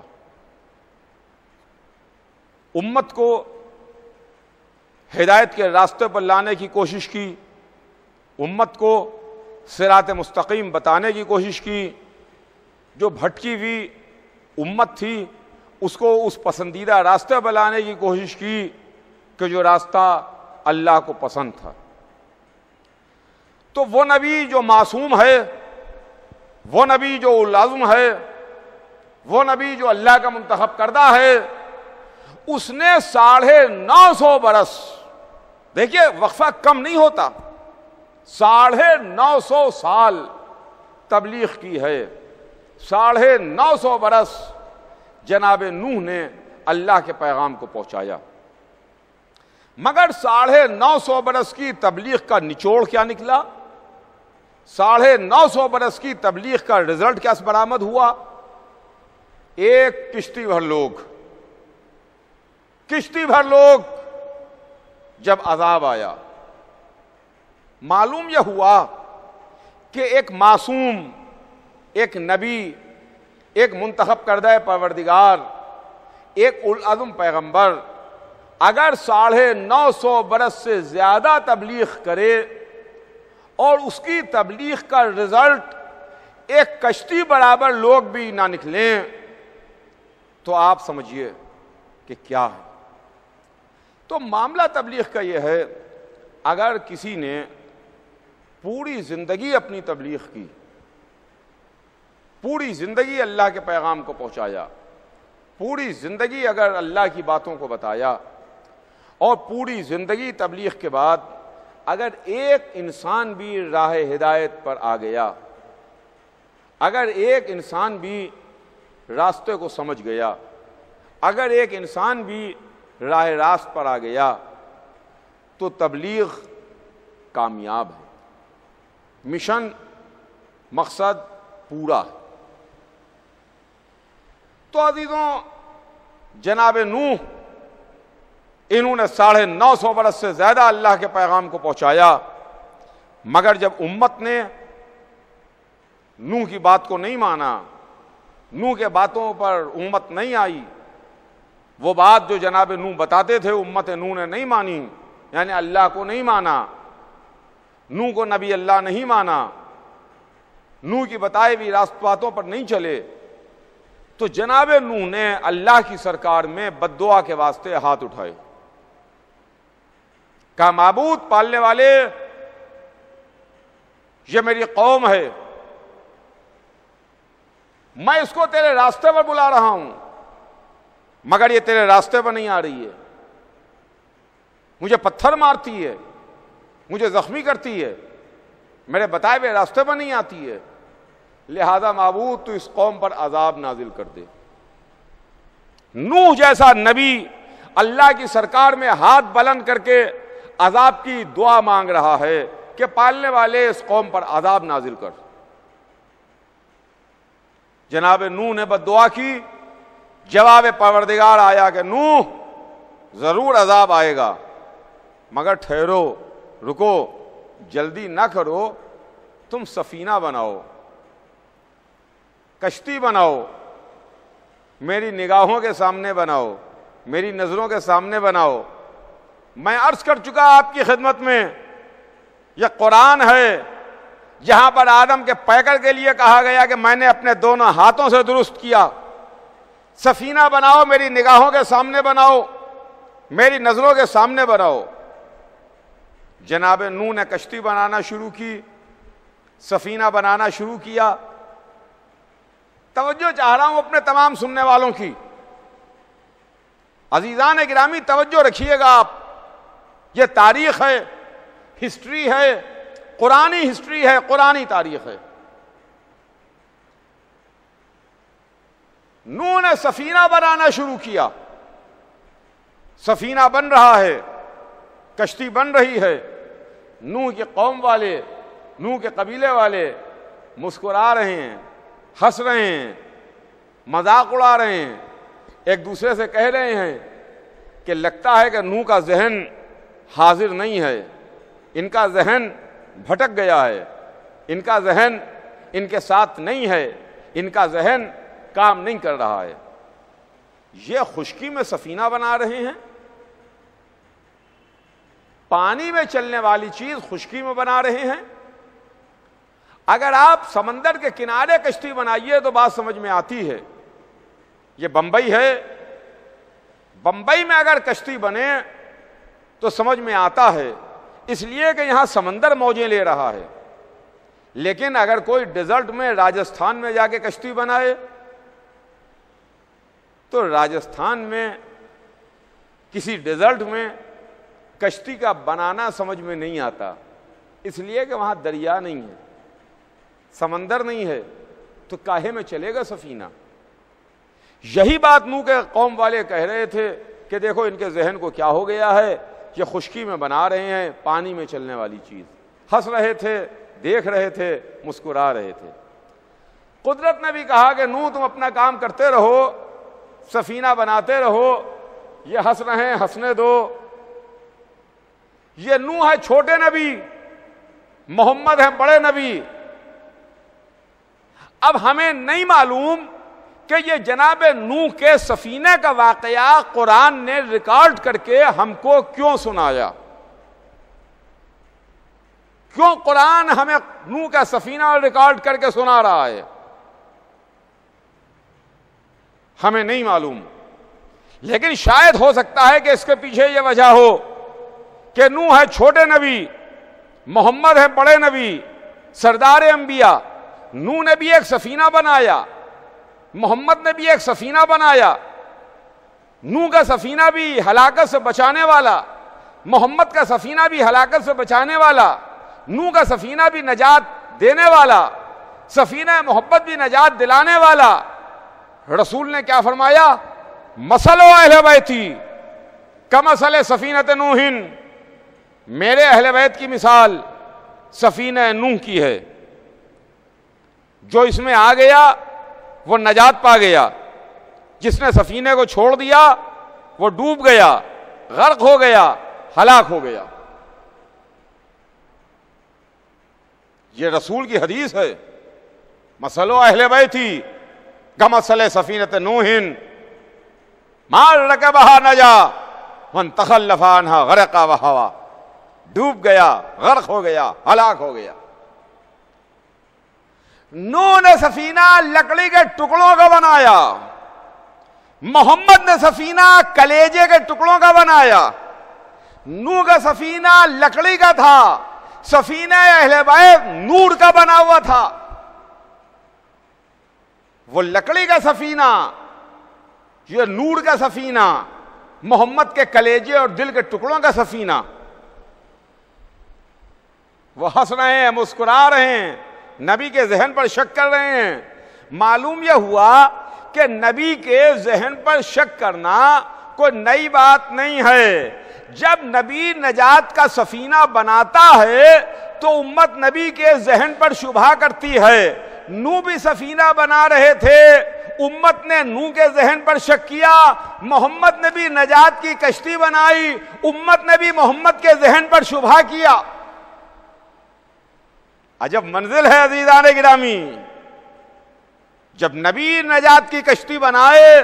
امت کو ہدایت کے راستے پر لانے کی کوشش کی، امت کو صراط مستقیم بتانے کی کوشش کی، جو بھٹکی ہوئی امت تھی اس کو اس پسندیدہ راستے پر لانے کی کوشش کی کہ جو راستہ اللہ کو پسند تھا۔ تو وہ نبی جو معصوم ہے، وہ نبی جو اولوالعزم ہے، وہ نبی جو اللہ کا منتخب کردہ ہے، اس نے 950 برس، دیکھیے وقفہ کم نہیں ہوتا، 950 سال تبلیغ کی ہے، 950 برس جناب نوح نے اللہ کے پیغام کو پہنچایا۔ مگر 950 برس کی تبلیغ کا نچوڑ کیا نکلا؟ 950 برس کی تبلیغ کا رزلٹ کیا برآمد ہوا؟ ایک کشتی بھر لوگ جب عذاب آیا، معلوم یہ ہوا کہ ایک معصوم، ایک نبی، ایک منتخب کردہ پروردگار، ایک اولوالعزم پیغمبر اگر 950 برس سے زیادہ تبلیغ کرے اور اس کی تبلیغ کا رزلٹ ایک کشتی برابر لوگ بھی نہ نکلیں تو آپ سمجھیے کہ کیا ہے۔ تو معاملہ تبلیغ کا یہ ہے، اگر کسی نے پوری زندگی اپنی تبلیغ کی، پوری زندگی اللہ کے پیغام کو پہنچایا، پوری زندگی اگر اللہ کی باتوں کو بتایا اور پوری زندگی تبلیغ کے بعد اگر ایک انسان بھی راہ ہدایت پر آ گیا، اگر ایک انسان بھی راستے کو سمجھ گیا، اگر ایک انسان بھی راہ راست پر آ گیا تو تبلیغ کامیاب ہے، مشن مقصد پورا ہے۔ تو عزیزوں، جناب نوح انہوں نے 950 برس سے زیادہ اللہ کے پیغام کو پہنچایا، مگر جب امت نے نوح کی بات کو نہیں مانا، نوح کے باتوں پر امت نہیں آئی، وہ بات جو جناب نوح بتاتے تھے امت نوح نے نہیں مانی، یعنی اللہ کو نہیں مانا، نوح کو نبی اللہ نہیں مانا، نوح کی بتائے ہوئی باتوں پر نہیں چلے، تو جناب نوح نے اللہ کی سرکار میں بد دعا کے واسطے ہاتھ اٹھائے، کہا معبود پالنے والے، یہ میری قوم ہے، میں اس کو تیرے راستے پر بلا رہا ہوں، مگر یہ تیرے راستے پر نہیں آ رہی ہے، مجھے پتھر مارتی ہے، مجھے زخمی کرتی ہے، میرے بتائے ہوئے راستے پر نہیں آتی ہے، لہذا معبود تو اس قوم پر عذاب نازل کر دے۔ نوح جیسا نبی اللہ کی سرکار میں ہاتھ بلند کر کے عذاب کی دعا مانگ رہا ہے کہ پالنے والے اس قوم پر عذاب نازل کر۔ جناب نوح نے بد دعا کی، جواب پروردگار آیا کہ نوح ضرور عذاب آئے گا، مگر ٹھہرو، رکو، جلدی نہ کرو، تم سفینہ بناؤ، کشتی بناؤ، میری نگاہوں کے سامنے بناؤ، میری نظروں کے سامنے بناؤ۔ میں عرض کر چکا آپ کی خدمت میں، یہ قرآن ہے جہاں پر آدم کے پیکر کے لیے کہا گیا کہ میں نے اپنے دونوں ہاتھوں سے درست کیا، سفینہ بناؤ، میری نگاہوں کے سامنے بناؤ، میری نظروں کے سامنے بناؤ۔ جناب نوح نے کشتی بنانا شروع کی، سفینہ بنانا شروع کیا۔ توجہ چاہ رہا ہوں اپنے تمام سننے والوں کی، عزیزان گرامی توجہ رکھیے گا آپ، یہ تاریخ ہے، ہسٹری ہے، قرآنی ہسٹری ہے، قرآنی تاریخ ہے۔ نوح نے سفینہ بنانا شروع کیا، سفینہ بن رہا ہے، کشتی بن رہی ہے۔ نوح کی قوم والے، نوح کے قبیلے والے مسکرا رہے ہیں، ہنس رہے ہیں، مذاق اڑا رہے ہیں، ایک دوسرے سے کہہ رہے ہیں کہ لگتا ہے کہ نوح کا ذہن حاضر نہیں ہے، ان کا ذہن بھٹک گیا ہے، ان کا ذہن ان کے ساتھ نہیں ہے، ان کا ذہن کام نہیں کر رہا ہے۔ یہ خشکی میں سفینہ بنا رہے ہیں، پانی میں چلنے والی چیز خشکی میں بنا رہے ہیں۔ اگر آپ سمندر کے کنارے کشتی بنائیے تو بات سمجھ میں آتی ہے۔ یہ بمبئی ہے، بمبئی میں اگر کشتی بنے تو سمجھ میں آتا ہے، اس لیے کہ یہاں سمندر موجیں لے رہا ہے۔ لیکن اگر کوئی ڈیزرٹ میں راجستھان میں جا کے کشتی بنائے تو راجستھان میں کسی ڈیزرٹ میں کشتی کا بنانا سمجھ میں نہیں آتا، اس لیے کہ وہاں دریا نہیں ہے، سمندر نہیں ہے، تو کاہے میں چلے گا سفینہ؟ یہی بات نوح کے قوم والے کہہ رہے تھے کہ دیکھو ان کے ذہن کو کیا ہو گیا ہے، یہ خشکی میں بنا رہے ہیں پانی میں چلنے والی چیز۔ ہنس رہے تھے، دیکھ رہے تھے، مسکرا رہے تھے۔ قدرت نے بھی کہا کہ نوح تم اپنا کام کرتے رہو، سفینہ بناتے رہو، یہ ہنس رہے ہیں، ہنسنے دو۔ یہ نوح ہے چھوٹے نبی، محمد ہے بڑے نبی۔ اب ہمیں نہیں معلوم کہ یہ جناب نوح کے سفینے کا واقعہ قرآن نے ریکارڈ کر کے ہم کو کیوں سنایا، کیوں قرآن ہمیں نوح کا سفینہ ریکارڈ کر کے سنا رہا ہے، ہمیں نہیں معلوم۔ لیکن شاید ہو سکتا ہے کہ اس کے پیچھے یہ وجہ ہو کہ نوح ہے چھوٹے نبی، محمد ہے بڑے نبی، سردار انبیاء۔ نوح نے بھی ایک سفینہ بنایا، محمد نے بھی ایک سفینہ بنایا۔ نوح کا سفینہ بھی ہلاکت سے بچانے والا، محمد کا سفینہ بھی ہلاکت سے بچانے والا، نوح کا سفینہ بھی نجات دینے والا، سفینہ محبت بھی نجات دلانے والا۔ رسول نے کیا فرمایا؟ مثل اہل بیتی کمثل سفینۃ نوح، میرے اہل بیت کی مثال سفینہ نوح کی ہے، جو اس میں آ گیا وہ نجات پا گیا، جس نے سفینے کو چھوڑ دیا وہ ڈوب گیا، غرق ہو گیا، ہلاک ہو گیا۔ یہ رسول کی حدیث ہے۔ مثل اہل بیتی کمثل سفینۃ نوح ما رکبها نجا من تخلف عنها غرق وہوا، ڈوب گیا، غرق ہو گیا، ہلاک ہو گیا۔ نوح نے سفینہ لکڑی کے ٹکڑوں کا بنایا، محمد نے سفینہ کلیجے کے ٹکڑوں کا بنایا۔ نوح کا سفینہ لکڑی کا تھا، سفینہ اہل بیت نور کا بنا ہوا تھا۔ وہ لکڑی کا سفینہ، یہ نور کا سفینہ، محمد کے کلیجے اور دل کے ٹکڑوں کا سفینہ۔ وہ ہنس رہے ہیں، مسکرا رہے ہیں، نبی کے ذہن پر شک کر رہے ہیں۔ معلوم یہ ہوا کہ نبی کے ذہن پر شک کرنا کوئی نئی بات نہیں ہے۔ جب نبی نجات کا سفینہ بناتا ہے تو امت نبی کے ذہن پر شبہ کرتی ہے۔ نوح بھی سفینہ بنا رہے تھے، امت نے نوح کے ذہن پر شک کیا۔ محمد نے بھی نجات کی کشتی بنائی، امت نے بھی محمد کے ذہن پر شبہ کیا۔ عجب منزل ہے عزیزان گرامی، جب نبی نجات کی کشتی بنائے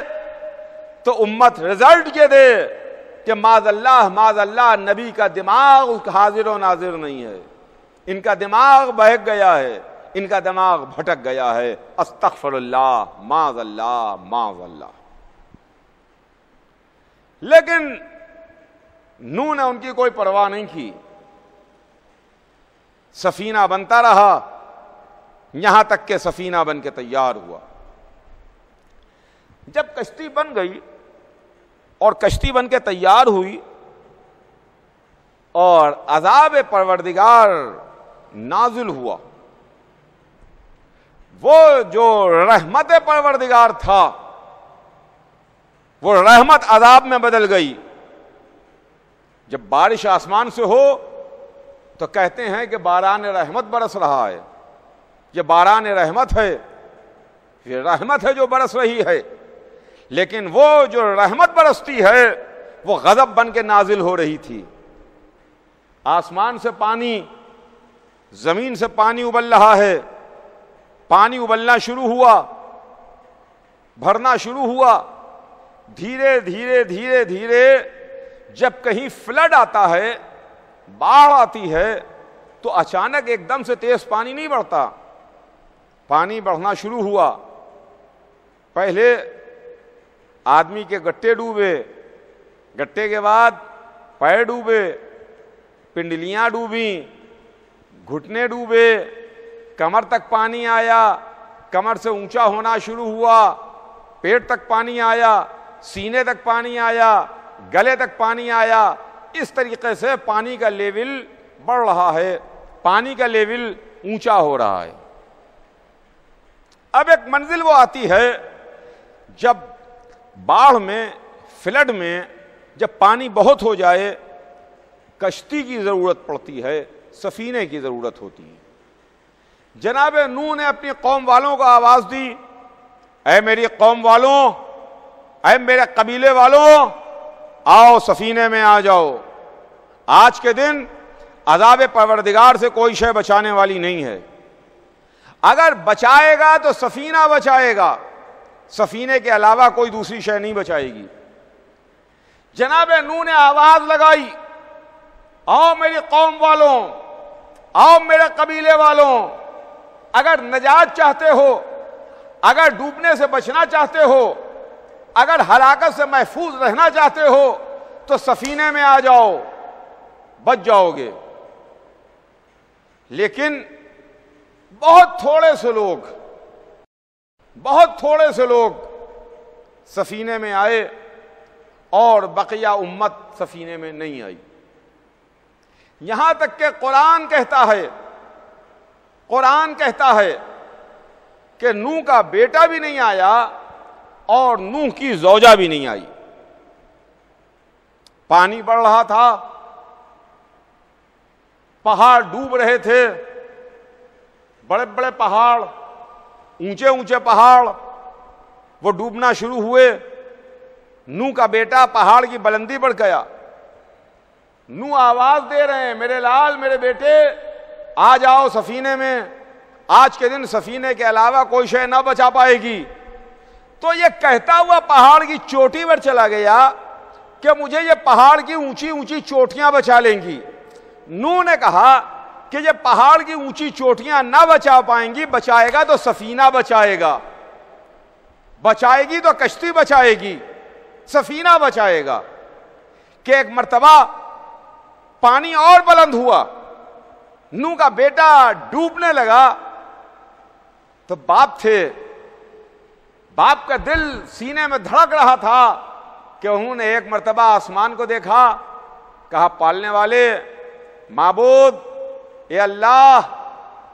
تو امت رزلٹ یہ دے کہ معاذ اللہ نبی کا دماغ حاضر و ناظر نہیں ہے، ان کا دماغ بہک گیا ہے، ان کا دماغ بھٹک گیا ہے۔ استغفر اللہ، معاذ اللہ، معاذ اللہ۔ لیکن نوح نے ان کی کوئی پرواہ نہیں کی، سفینہ بنتا رہا یہاں تک کہ سفینہ بن کے تیار ہوا۔ جب کشتی بن گئی اور کشتی بن کے تیار ہوئی اور عذاب پروردگار نازل ہوا، وہ جو رحمت پروردگار تھا وہ رحمت عذاب میں بدل گئی۔ جب بارش آسمان سے ہو تو کہتے ہیں کہ باران رحمت برس رہا ہے، یہ باران رحمت ہے، یہ رحمت ہے جو برس رہی ہے۔ لیکن وہ جو رحمت برستی ہے وہ غضب بن کے نازل ہو رہی تھی۔ آسمان سے پانی، زمین سے پانی ابل رہا ہے، پانی ابلنا شروع ہوا، بھرنا شروع ہوا، دھیرے دھیرے دھیرے دھیرے جب کہیں فلڈ آتا ہے، باڑھ آتی ہے، تو اچانک ایک دم سے تیز پانی نہیں بڑھتا، پانی بڑھنا شروع ہوا۔ پہلے آدمی کے گٹے ڈوبے، گٹے کے بعد پیر ڈوبے، پنڈلیاں ڈوبیں، گھٹنے ڈوبے، کمر تک پانی آیا، کمر سے اونچا ہونا شروع ہوا، پیٹ تک پانی آیا، سینے تک پانی آیا، گلے تک پانی آیا۔ اس طریقے سے پانی کا لیول بڑھ رہا ہے، پانی کا لیول اونچا ہو رہا ہے۔ اب ایک منزل وہ آتی ہے جب باڑھ میں، فلڈ میں جب پانی بہت ہو جائے، کشتی کی ضرورت پڑتی ہے، سفینے کی ضرورت ہوتی ہے۔ جناب نوح نے اپنی قوم والوں کو آواز دی، اے میری قوم والوں، اے میرے قبیلے والوں، آؤ سفینے میں آ جاؤ۔ آج کے دن عذاب پروردگار سے کوئی شے بچانے والی نہیں ہے۔ اگر بچائے گا تو سفینہ بچائے گا، سفینے کے علاوہ کوئی دوسری شے نہیں بچائے گی۔ جناب نوح نے آواز لگائی، آؤ میری قوم والوں، آؤ میرے قبیلے والوں، اگر نجات چاہتے ہو، اگر ڈوبنے سے بچنا چاہتے ہو، اگر ہلاکت سے محفوظ رہنا چاہتے ہو تو سفینے میں آ جاؤ، بچ جاؤ گے۔ لیکن بہت تھوڑے سے لوگ سفینے میں آئے اور بقیہ امت سفینے میں نہیں آئی۔ یہاں تک کہ قرآن کہتا ہے کہ نوح کا بیٹا بھی نہیں آیا اور نوح کی زوجہ بھی نہیں آئی۔ پانی بڑھ رہا تھا، پہاڑ ڈوب رہے تھے، بڑے بڑے پہاڑ، اونچے اونچے پہاڑ، وہ ڈوبنا شروع ہوئے۔ نوح کا بیٹا پہاڑ کی بلندی پر گیا، نوح آواز دے رہے ہیں، میرے لال، میرے بیٹے، آ جاؤ سفینے میں، آج کے دن سفینے کے علاوہ کوئی شے نہ بچا پائے گی۔ تو یہ کہتا ہوا پہاڑ کی چوٹی پر چلا گیا کہ مجھے یہ پہاڑ کی اونچی اونچی چوٹیاں بچا لیں گی۔ نوح نے کہا کہ یہ پہاڑ کی اونچی چوٹیاں نہ بچا پائیں گی، بچائے گا تو سفینہ بچائے گا، بچائے گی تو کشتی بچائے گی، سفینہ بچائے گا۔ کہ ایک مرتبہ پانی اور بلند ہوا، نوح کا بیٹا ڈوبنے لگا، تو باپ تھے، باپ کا دل سینے میں دھڑک رہا تھا کہ انہوں نے ایک مرتبہ آسمان کو دیکھا، کہا پالنے والے، معبود، اے اللہ،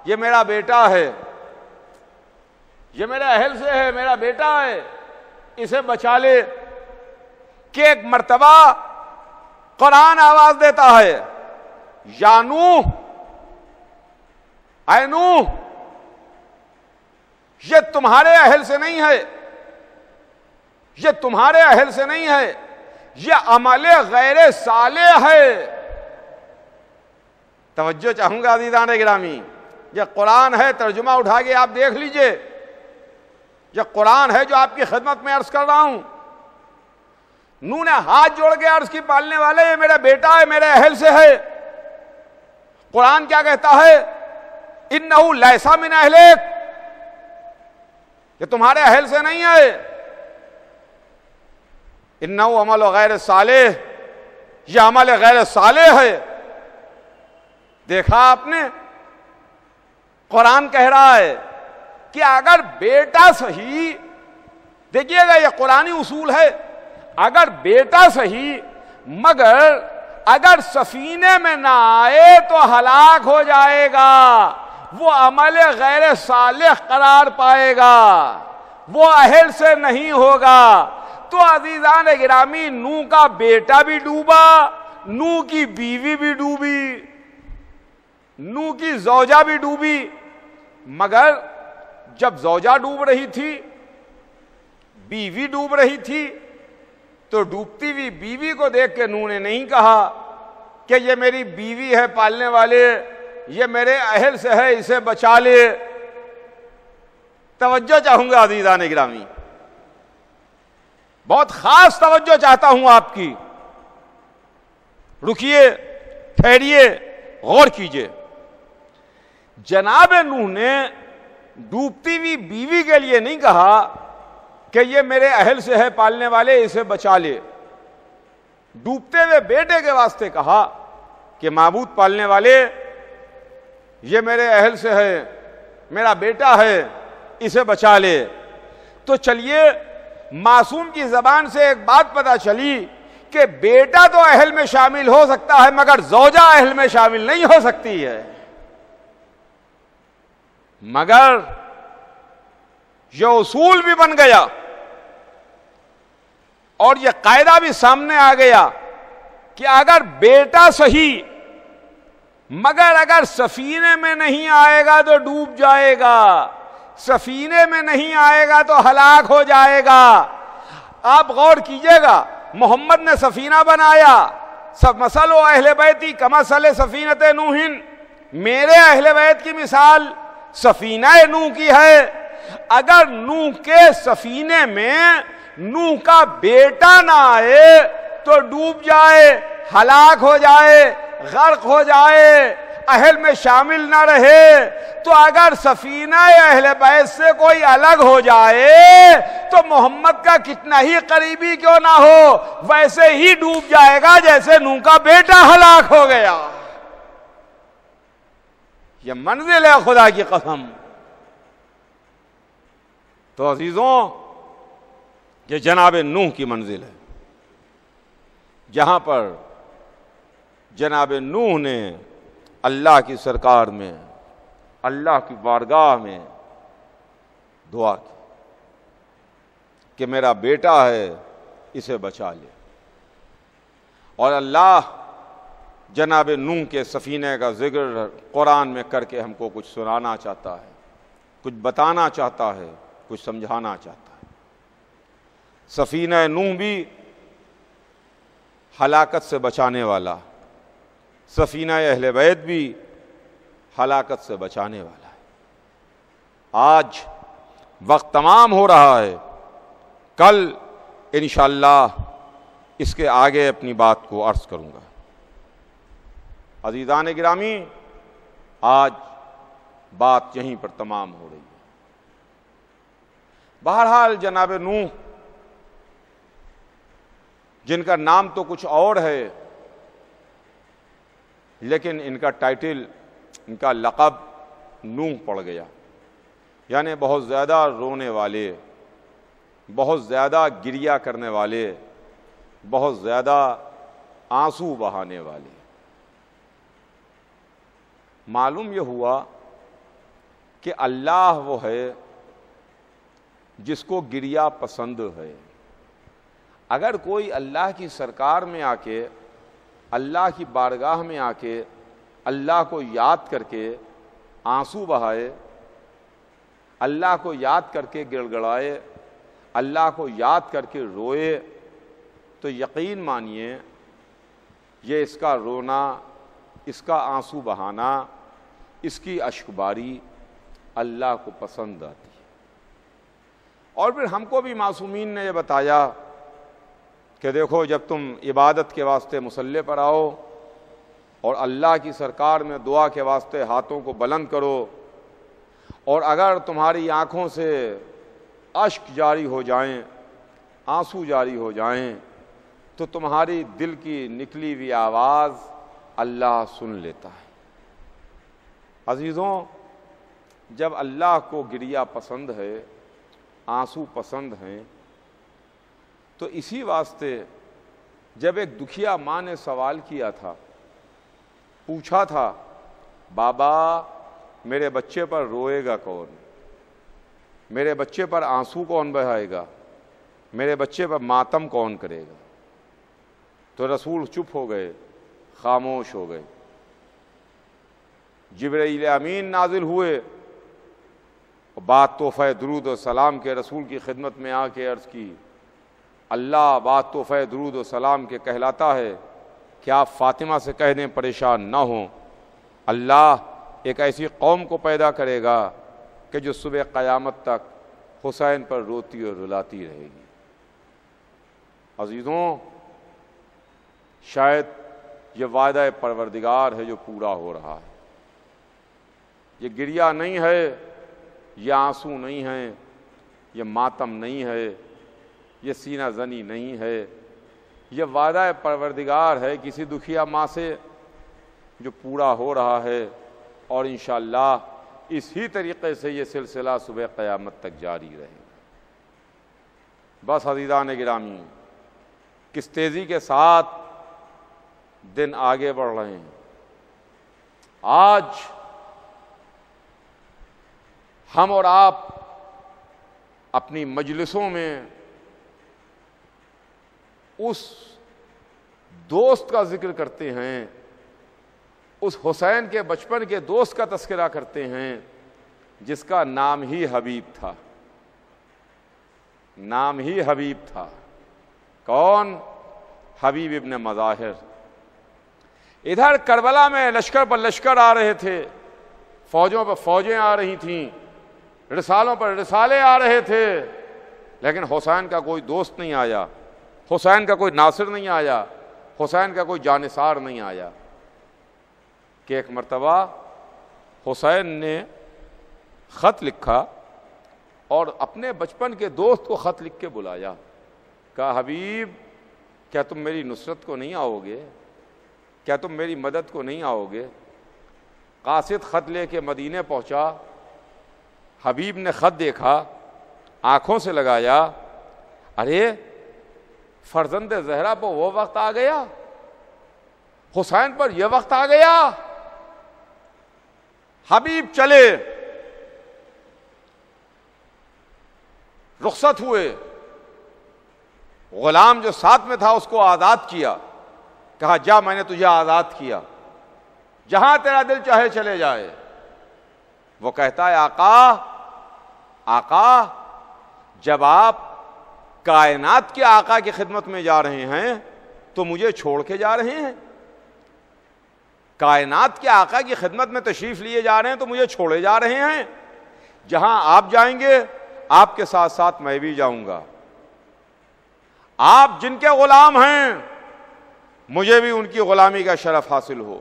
یہ میرا بیٹا ہے، یہ میرے اہل سے ہے، میرا بیٹا ہے، اسے بچا لے۔ کہ ایک مرتبہ قرآن آواز دیتا ہے، یا نوح، اے نوح، یہ تمہارے اہل سے نہیں ہے، یہ تمہارے اہل سے نہیں ہے، یہ عمل غیر صالح ہے۔ توجہ چاہوں گا عزیزان گرامی، یہ قرآن ہے، ترجمہ اٹھا کے آپ دیکھ لیجئے، یہ قرآن ہے جو آپ کی خدمت میں عرض کر رہا ہوں۔ نوح نے ہاتھ جوڑ کے عرض کی، پالنے والے، یہ میرا بیٹا ہے، میرے اہل سے ہے۔ قرآن کیا کہتا ہے؟ انہ لیس من اہلک، یہ تمہارے اہل سے نہیں ہے، انہ عمل غیر صالح، یہ عمل غیر صالح ہے۔ دیکھا آپ نے، قرآن کہہ رہا ہے کہ اگر بیٹا صحیح، دیکھیے گا یہ قرآنی اصول ہے، اگر بیٹا صحیح مگر اگر سفینے میں نہ آئے تو ہلاک ہو جائے گا، وہ عمل غیر صالح قرار پائے گا، وہ اہل سے نہیں ہوگا۔ تو عزیزان گرامی، نوح کا بیٹا بھی ڈوبا، نوح کی بیوی بھی ڈوبی، نوح کی زوجہ بھی ڈوبی، مگر جب زوجہ ڈوب رہی تھی، بیوی ڈوب رہی تھی، تو ڈوبتی ہوئی بیوی کو دیکھ کے نوح نے نہیں کہا کہ یہ میری بیوی ہے پالنے والے، یہ میرے اہل سے ہے، اسے بچا لے۔ توجہ چاہوں گا عزیزان گرامی، بہت خاص توجہ چاہتا ہوں آپ کی، رکیے، ٹھہریے، غور کیجئے۔ جناب نوح نے ڈوبتی ہوئی بیوی کے لیے نہیں کہا کہ یہ میرے اہل سے ہے پالنے والے، اسے بچا لے۔ ڈوبتے ہوئے بیٹے کے واسطے کہا کہ معبود پالنے والے، یہ میرے اہل سے ہے، میرا بیٹا ہے، اسے بچا لے۔ تو چلیے، معصوم کی زبان سے ایک بات پتہ چلی کہ بیٹا تو اہل میں شامل ہو سکتا ہے مگر زوجہ اہل میں شامل نہیں ہو سکتی ہے۔ مگر یہ اصول بھی بن گیا اور یہ قاعدہ بھی سامنے آ گیا کہ اگر بیٹا صحیح مگر اگر سفینے میں نہیں آئے گا تو ڈوب جائے گا، سفینے میں نہیں آئے گا تو ہلاک ہو جائے گا۔ آپ غور کیجئے گا، محمد نے سفینہ بنایا، سب مثل و اہل بیتی کمثل سفینۃ نوح، میرے اہل بیت کی مثال سفینہ نوح کی ہے۔ اگر نوح کے سفینے میں نوح کا بیٹا نہ آئے تو ڈوب جائے، ہلاک ہو جائے، غرق ہو جائے، اہل میں شامل نہ رہے۔ تو اگر سفینہ اہل بیت سے کوئی الگ ہو جائے تو محمد کا کتنا ہی قریبی کیوں نہ ہو، ویسے ہی ڈوب جائے گا جیسے نوح کا بیٹا ہلاک ہو گیا۔ یہ منزل ہے خدا کی قسم۔ تو عزیزوں، یہ جناب نوح کی منزل ہے، جہاں پر جناب نوح نے اللہ کی سرکار میں، اللہ کی بارگاہ میں دعا کی کہ میرا بیٹا ہے، اسے بچا لے۔ اور اللہ جناب نوح کے سفینے کا ذکر قرآن میں کر کے ہم کو کچھ سنانا چاہتا ہے، کچھ بتانا چاہتا ہے، کچھ سمجھانا چاہتا ہے۔ سفینہ نوح بھی ہلاکت سے بچانے والا، سفینہ اہل بیت بھی ہلاکت سے بچانے والا ہے۔ آج وقت تمام ہو رہا ہے، کل انشاءاللہ اس کے آگے اپنی بات کو عرض کروں گا۔ عزیزان گرامی، آج بات یہیں پر تمام ہو رہی ہے۔ بہرحال جناب نوح، جن کا نام تو کچھ اور ہے لیکن ان کا ٹائٹل، ان کا لقب نوح پڑ گیا، یعنی بہت زیادہ رونے والے، بہت زیادہ گریہ کرنے والے، بہت زیادہ آنسو بہانے والے۔ معلوم یہ ہوا کہ اللہ وہ ہے جس کو گریہ پسند ہے۔ اگر کوئی اللہ کی سرکار میں آ کے، اللہ کی بارگاہ میں آ کے اللہ کو یاد کر کے آنسو بہائے، اللہ کو یاد کر کے گڑ گڑائے، اللہ کو یاد کر کے روئے، تو یقین مانیے یہ اس کا رونا، اس کا آنسو بہانا، اس کی اشک باری اللہ کو پسند آتی ہے۔ اور پھر ہم کو بھی معصومین نے یہ بتایا کہ دیکھو، جب تم عبادت کے واسطے مصلی پر آؤ اور اللہ کی سرکار میں دعا کے واسطے ہاتھوں کو بلند کرو، اور اگر تمہاری آنکھوں سے اشک جاری ہو جائیں، آنسو جاری ہو جائیں، تو تمہاری دل کی نکلی ہوئی آواز اللہ سن لیتا ہے۔ عزیزوں، جب اللہ کو گریہ پسند ہے، آنسو پسند ہیں، تو اسی واسطے جب ایک دکھیا ماں نے سوال کیا تھا، پوچھا تھا، بابا میرے بچے پر روئے گا کون؟ میرے بچے پر آنسو کون بہائے گا؟ میرے بچے پر ماتم کون کرے گا؟ تو رسول چپ ہو گئے، خاموش ہو گئے۔ جبرائیل امین نازل ہوئے، بات تحفہ درود و سلام کے رسول کی خدمت میں آ کے عرض کی، اللہ بات تحفہ درود و سلام کے کہلاتا ہے کہ آپ فاطمہ سے کہہ دیں پریشان نہ ہوں، اللہ ایک ایسی قوم کو پیدا کرے گا کہ جو صبح قیامت تک حسین پر روتی اور رلاتی رہے گی۔ عزیزوں، شاید یہ وعدہ پروردگار ہے جو پورا ہو رہا ہے۔ یہ گریہ نہیں ہے، یہ آنسو نہیں ہے، یہ ماتم نہیں ہے، یہ سینہ زنی نہیں ہے، یہ وعدہ پروردگار ہے کسی دکھیا ماں سے جو پورا ہو رہا ہے، اور انشاءاللہ اسی طریقے سے یہ سلسلہ صبح قیامت تک جاری رہے گا۔ بس عزیزان گرامی، کس تیزی کے ساتھ دن آگے بڑھ رہے ہیں۔ آج ہم اور آپ اپنی مجلسوں میں اس دوست کا ذکر کرتے ہیں، اس حسین کے بچپن کے دوست کا تذکرہ کرتے ہیں جس کا نام ہی حبیب تھا، نام ہی حبیب تھا۔ کون؟ حبیب ابن مظاہر۔ ادھر کربلا میں لشکر پر لشکر آ رہے تھے، فوجوں پر فوجیں آ رہی تھیں، رسالوں پر رسالے آ رہے تھے، لیکن حسین کا کوئی دوست نہیں آیا، حسین کا کوئی ناصر نہیں آیا، حسین کا کوئی جانثار نہیں آیا۔ کہ ایک مرتبہ حسین نے خط لکھا اور اپنے بچپن کے دوست کو خط لکھ کے بلایا، کہا حبیب کیا تم میری نصرت کو نہیں آؤ گے؟ کیا تم میری مدد کو نہیں آؤ گے؟ قاصد خط لے کے مدینے پہنچا، حبیب نے خط دیکھا، آنکھوں سے لگایا، ارے فرزند زہرا پر وہ وقت آ گیا، حسین پر یہ وقت آ گیا۔ حبیب چلے، رخصت ہوئے، غلام جو ساتھ میں تھا اس کو آزاد کیا کہا جا میں نے تجھے آزاد کیا، جہاں تیرا دل چاہے چلے جائے۔ وہ کہتا ہے آقا جب آپ کائنات کے آقا کی خدمت میں جا رہے ہیں تو مجھے چھوڑ کے جا رہے ہیں؟ کائنات کے آقا کی خدمت میں تشریف لیے جا رہے ہیں تو مجھے چھوڑے جا رہے ہیں؟ جہاں آپ جائیں گے آپ کے ساتھ ساتھ میں بھی جاؤں گا۔ آپ جن کے غلام ہیں مجھے بھی ان کی غلامی کا شرف حاصل ہو۔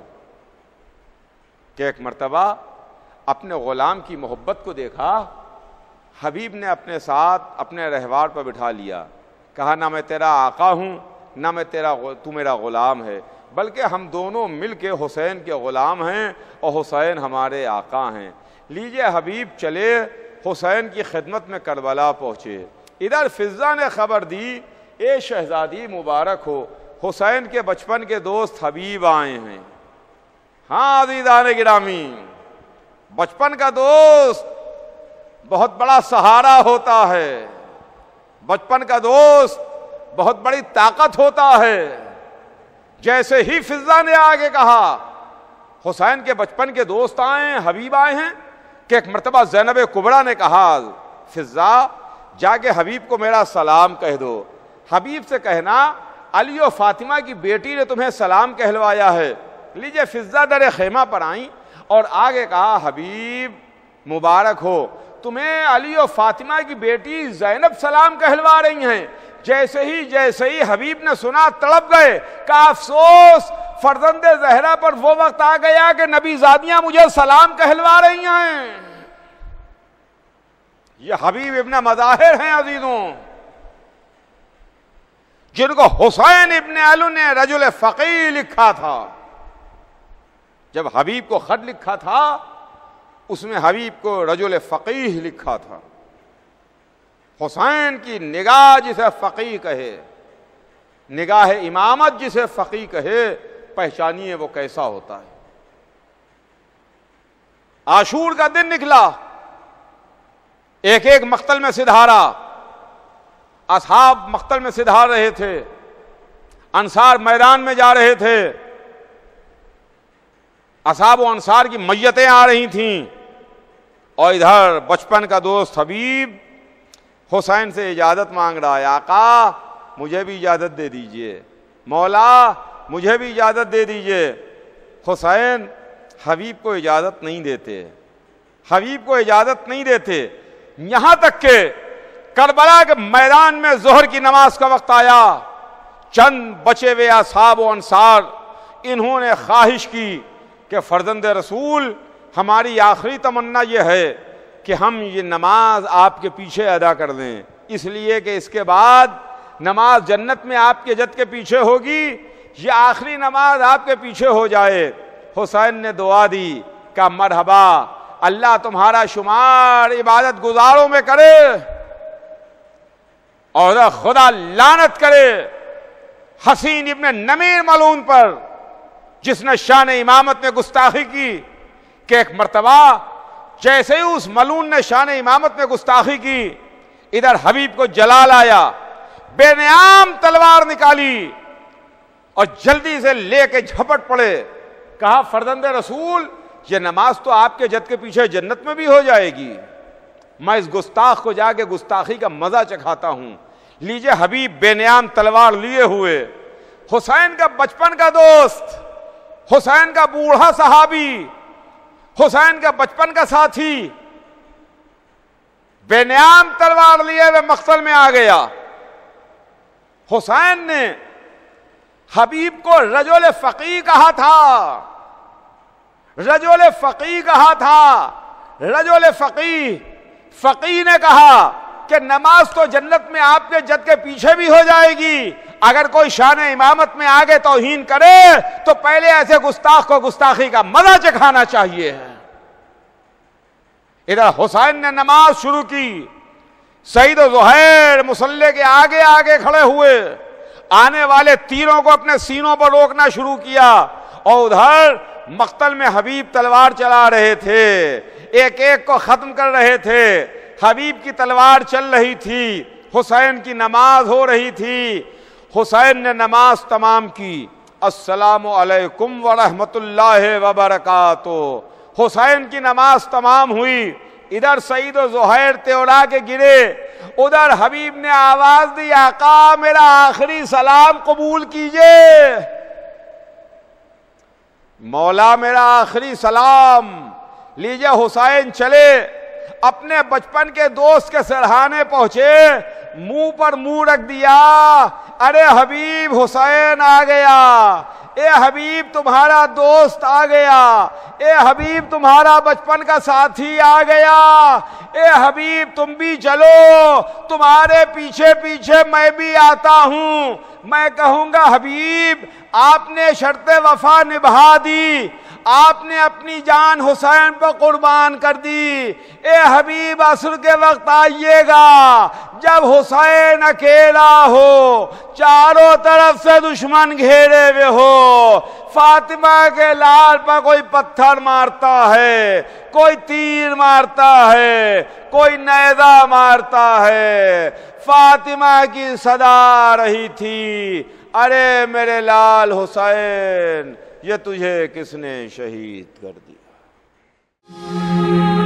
کہ ایک مرتبہ اپنے غلام کی محبت کو دیکھا، حبیب نے اپنے ساتھ اپنے رہوار پر بٹھا لیا، کہا نہ میں تیرا آقا ہوں نہ میں تو میرا غلام ہے، بلکہ ہم دونوں مل کے حسین کے غلام ہیں اور حسین ہمارے آقا ہیں۔ لیجئے حبیب چلے، حسین کی خدمت میں کربلا پہنچے۔ ادھر فضہ نے خبر دی، اے شہزادی مبارک ہو، حسین کے بچپن کے دوست حبیب آئے ہیں۔ ہاں عزیزان گرامی، بچپن کا دوست بہت بڑا سہارا ہوتا ہے، بچپن کا دوست بہت بڑی طاقت ہوتا ہے۔ جیسے ہی فضہ نے آگے کہا حسین کے بچپن کے دوست آئے ہیں، حبیب آئے ہیں، کہ ایک مرتبہ زینب کبریٰ نے کہا فضہ جا کے حبیب کو میرا سلام کہہ دو۔ حبیب سے کہنا علی و فاطمہ کی بیٹی نے تمہیں سلام کہلوایا ہے۔ لیجئے فضہ در خیمہ پر آئیں اور آگے کہا حبیب مبارک ہو، تمہیں علی و فاطمہ کی بیٹی زینب سلام کہلوا رہی ہیں۔ جیسے ہی حبیب نے سنا تڑپ گئے، کہا افسوس فرزند زہرا پر وہ وقت آ گیا کہ نبی زادیاں مجھے سلام کہلوا رہی ہیں۔ یہ حبیب ابن مظاہر ہیں عزیزوں، جن کو حسین ابن علی نے رجل فقیہ لکھا تھا۔ جب حبیب کو خط لکھا تھا اس میں حبیب کو رجل فقیہ لکھا تھا۔ حسین کی نگاہ جسے فقیہ کہے، نگاہ امامت جسے فقیہ کہے، پہچانیے وہ کیسا ہوتا ہے۔ عاشور کا دن نکلا، ایک ایک مقتل میں سدھارا، اصحاب مقتل میں سدھار رہے تھے، انصار میدان میں جا رہے تھے، اصحاب و انصار کی میتیں آ رہی تھیں، اور ادھر بچپن کا دوست حبیب حسین سے اجازت مانگ رہا ہے، آقا مجھے بھی اجازت دے دیجئے، مولا مجھے بھی اجازت دے دیجئے۔ حسین حبیب کو اجازت نہیں دیتے، حبیب کو اجازت نہیں دیتے، یہاں تک کہ کربلا کے میدان میں ظہر کی نماز کا وقت آیا، چند بچے ہوئے اصحاب و انصار انہوں نے خواہش کی کہ فرزند رسول ہماری آخری تمنا یہ ہے کہ ہم یہ نماز آپ کے پیچھے ادا کر دیں، اس لیے کہ اس کے بعد نماز جنت میں آپ کے جد کے پیچھے ہوگی، یہ آخری نماز آپ کے پیچھے ہو جائے۔ حسین نے دعا دی، کہا مرحبا، اللہ تمہارا شمار عبادت گزاروں میں کرے اور خدا لعنت کرے حسین ابن نمیر ملعون پر، جس نے شان امامت میں گستاخی کی۔ کہ ایک مرتبہ جیسے ہی اس ملعون نے شان امامت میں گستاخی کی، ادھر حبیب کو جلال آیا، بے نیام تلوار نکالی اور جلدی سے لے کے جھپٹ پڑے۔ کہا فرزند رسول یہ نماز تو آپ کے جد کے پیچھے جنت میں بھی ہو جائے گی، میں اس گستاخ کو جا کے گستاخی کا مزہ چکھاتا ہوں۔ لیجئے حبیب بے نیام تلوار لیے ہوئے، حسین کا بچپن کا دوست، حسین کا بوڑھا صحابی، حسین کا بچپن کا ساتھی، بے نیام تلوار لیے ہوئے مقتل میں آ گیا۔ حسین نے حبیب کو رجل فقیہ کہا تھا، رجل فقیہ کہا تھا، رجل فقیہ۔ فقیہ نے کہا کہ نماز تو جنت میں آپ کے جد کے پیچھے بھی ہو جائے گی، اگر کوئی شان امامت میں آگے توہین کرے تو پہلے ایسے گستاخ کو گستاخی کا مزہ چکھانا چاہیے۔ ادھر حسین نے نماز شروع کی، سعید و زہیر مصلی کے آگے آگے کھڑے ہوئے، آنے والے تیروں کو اپنے سینوں پر روکنا شروع کیا، اور ادھر مقتل میں حبیب تلوار چلا رہے تھے، ایک ایک کو ختم کر رہے تھے۔ حبیب کی تلوار چل رہی تھی، حسین کی نماز ہو رہی تھی۔ حسین نے نماز تمام کی، السلام علیکم ورحمۃ اللہ وبرکاتہ۔ حسین کی نماز تمام ہوئی، ادھر سعید و زہیر تیورا کے گرے، ادھر حبیب نے آواز دی آقا میرا آخری سلام قبول کیجئے، مولا میرا آخری سلام لیجئے۔ حسین چلے، اپنے بچپن کے دوست کے سرہانے پہنچے، منہ پر منہ رکھ دیا، ارے حبیب حسین آ گیا، اے حبیب تمہارا دوست آ گیا، اے حبیب تمہارا بچپن کا ساتھی آ گیا، اے حبیب تم بھی چلو، تمہارے پیچھے پیچھے میں بھی آتا ہوں۔ میں کہوں گا حبیب آپ نے شرط وفا نبھا دی، آپ نے اپنی جان حسین پر قربان کر دی، اے حبیب عصر کے وقت آئیے گا جب حسین اکیلا ہو، چاروں طرف سے دشمن گھیرے ہوئے ہو، فاطمہ کے لال پر کوئی پتھر مارتا ہے، کوئی تیر مارتا ہے، کوئی نیزہ مارتا ہے، فاطمہ کی صدا رہی تھی، ارے میرے لال حسین یہ تجھے کس نے شہید کر دیا؟